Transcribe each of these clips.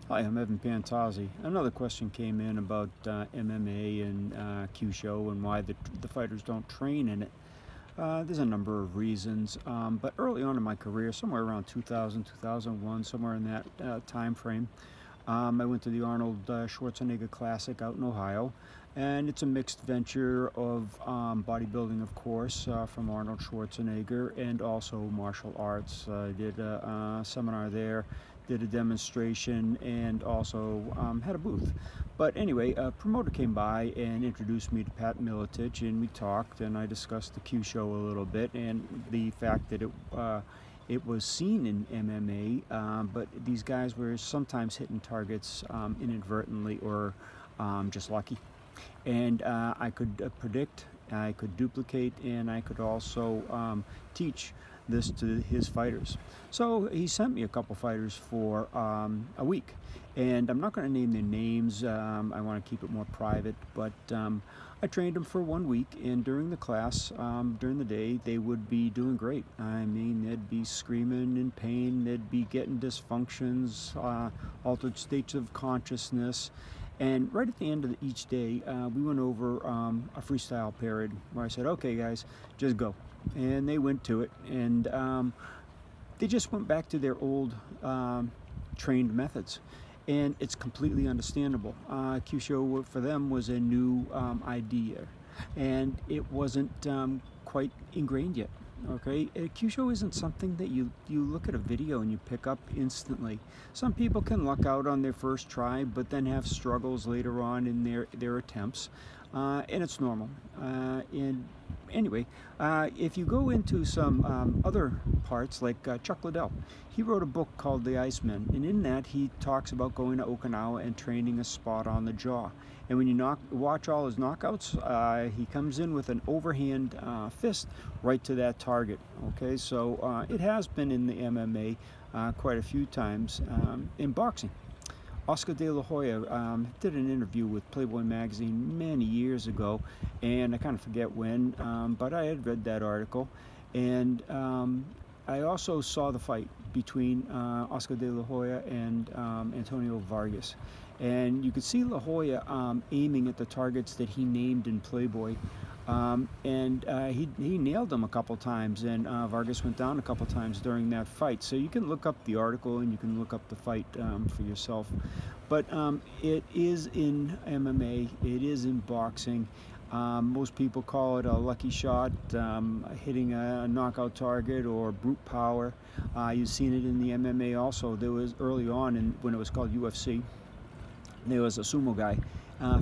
Hi, I'm Evan Pantazi. Another question came in about MMA and Kyusho and why the fighters don't train in it. There's a number of reasons, but early on in my career, somewhere around 2000, 2001, somewhere in that time frame, I went to the Arnold Schwarzenegger Classic out in Ohio, and it's a mixed venture of bodybuilding, of course, from Arnold Schwarzenegger, and also martial arts. I did a seminar there, did a demonstration, and also had a booth. But anyway, a promoter came by and introduced me to Pat Miletich, and we talked, and I discussed the Q show a little bit, and the fact that it was seen in MMA, but these guys were sometimes hitting targets inadvertently or just lucky. And I could predict, I could duplicate, and I could also teach this to his fighters. So he sent me a couple fighters for a week, and I'm not going to name their names. I want to keep it more private, but I trained them for 1 week, and during the class, during the day, they would be doing great. I mean, they'd be screaming in pain, they'd be getting dysfunctions, altered states of consciousness. And right at the end of each day, we went over a freestyle period where I said, okay guys, just go. And they went to it, and they just went back to their old trained methods. And it's completely understandable. Kyusho for them was a new idea, and it wasn't quite ingrained yet. Okay, Kyusho isn't something that you look at a video and you pick up instantly. Some people can luck out on their first try, but then have struggles later on in their attempts, and it's normal. And anyway, if you go into some other parts, like Chuck Liddell, he wrote a book called The Iceman, and in that he talks about going to Okinawa and training a spot on the jaw. And when you watch all his knockouts, he comes in with an overhand fist right to that target. Okay, so it has been in the MMA quite a few times. In boxing, Oscar De La Hoya did an interview with Playboy magazine many years ago, and I kind of forget when, but I had read that article, and I also saw the fight between Oscar De La Hoya and Antonio Vargas. And you could see La Hoya aiming at the targets that he named in Playboy. And he nailed them a couple times, and Vargas went down a couple times during that fight. So you can look up the article and you can look up the fight for yourself. But it is in MMA, it is in boxing. Most people call it a lucky shot, hitting a knockout target, or brute power. You've seen it in the MMA also. There was early on, when it was called UFC, there was a sumo guy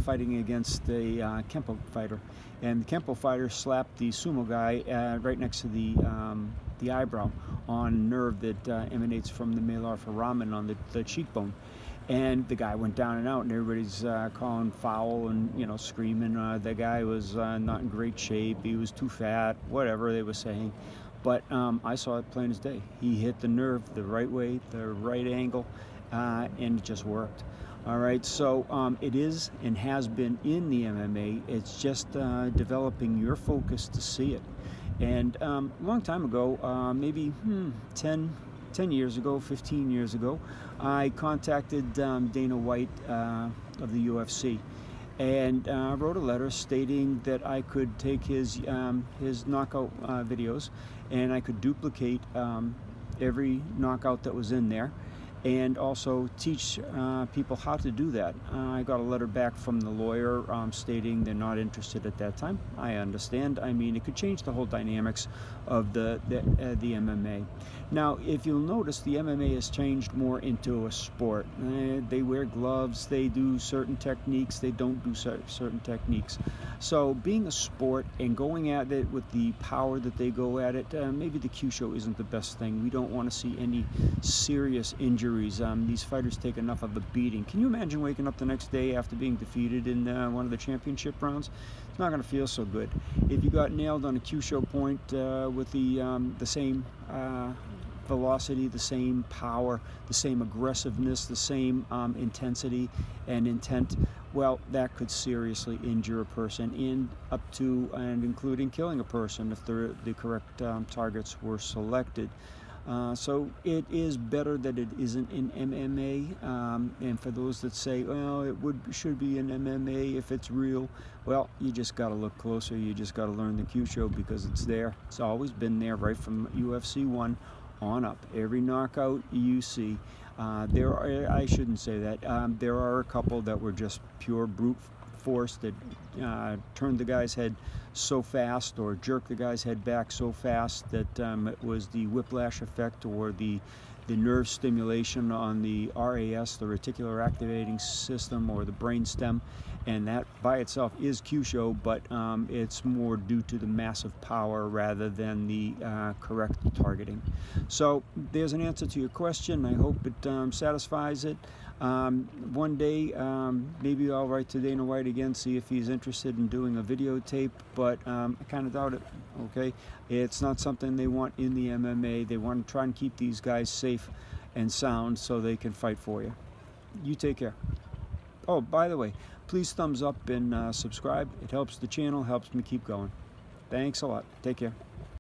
fighting against a Kempo fighter, and the Kempo fighter slapped the sumo guy right next to the eyebrow on a nerve that emanates from the malar foramen on the cheekbone. And the guy went down and out, and everybody's calling foul and screaming. The guy was not in great shape. He was too fat, whatever they were saying. But I saw it plain as day. He hit the nerve the right way, the right angle, and it just worked. All right, so it is and has been in the MMA. It's just developing your focus to see it. And a long time ago, maybe 10 years ago, 15 years ago, I contacted Dana White of the UFC, and wrote a letter stating that I could take his knockout videos, and I could duplicate every knockout that was in there, and also teach people how to do that. I got a letter back from the lawyer stating they're not interested at that time. I understand. I mean, it could change the whole dynamics of the MMA. Now, if you'll notice, the MMA has changed more into a sport. They wear gloves, they do certain techniques, they don't do certain techniques. So being a sport and going at it with the power that they go at it, maybe the Kyusho isn't the best thing. We don't want to see any serious injuries. These fighters take enough of a beating. Can you imagine waking up the next day after being defeated in one of the championship rounds? It's not going to feel so good. If you got nailed on a Kyusho point with the same velocity, the same power, the same aggressiveness, the same intensity and intent, well, that could seriously injure a person, and up to and including killing a person if the correct targets were selected. So it is better that it isn't in MMA. And for those that say, well, should be in MMA if it's real, well, you just got to look closer. You just got to learn the Kyusho, because it's there. It's always been there, right from UFC 1 on up. Every knockout you see. I shouldn't say that. There are a couple that were just pure brute force that turned the guy's head so fast, or jerked the guy's head back so fast that it was the whiplash effect, or the nerve stimulation on the RAS, the reticular activating system, or the brain stem, and that by itself is Kyusho, but it's more due to the massive power rather than the correct targeting. So there's an answer to your question. I hope it satisfies it. One day, maybe I'll write to Dana White again, see if he's interested in doing a videotape, but I kind of doubt it, okay? It's not something they want in the MMA. They want to try and keep these guys safe and sound so they can fight for you. You take care. Oh, by the way, please thumbs up and subscribe. It helps the channel, helps me keep going. Thanks a lot. Take care.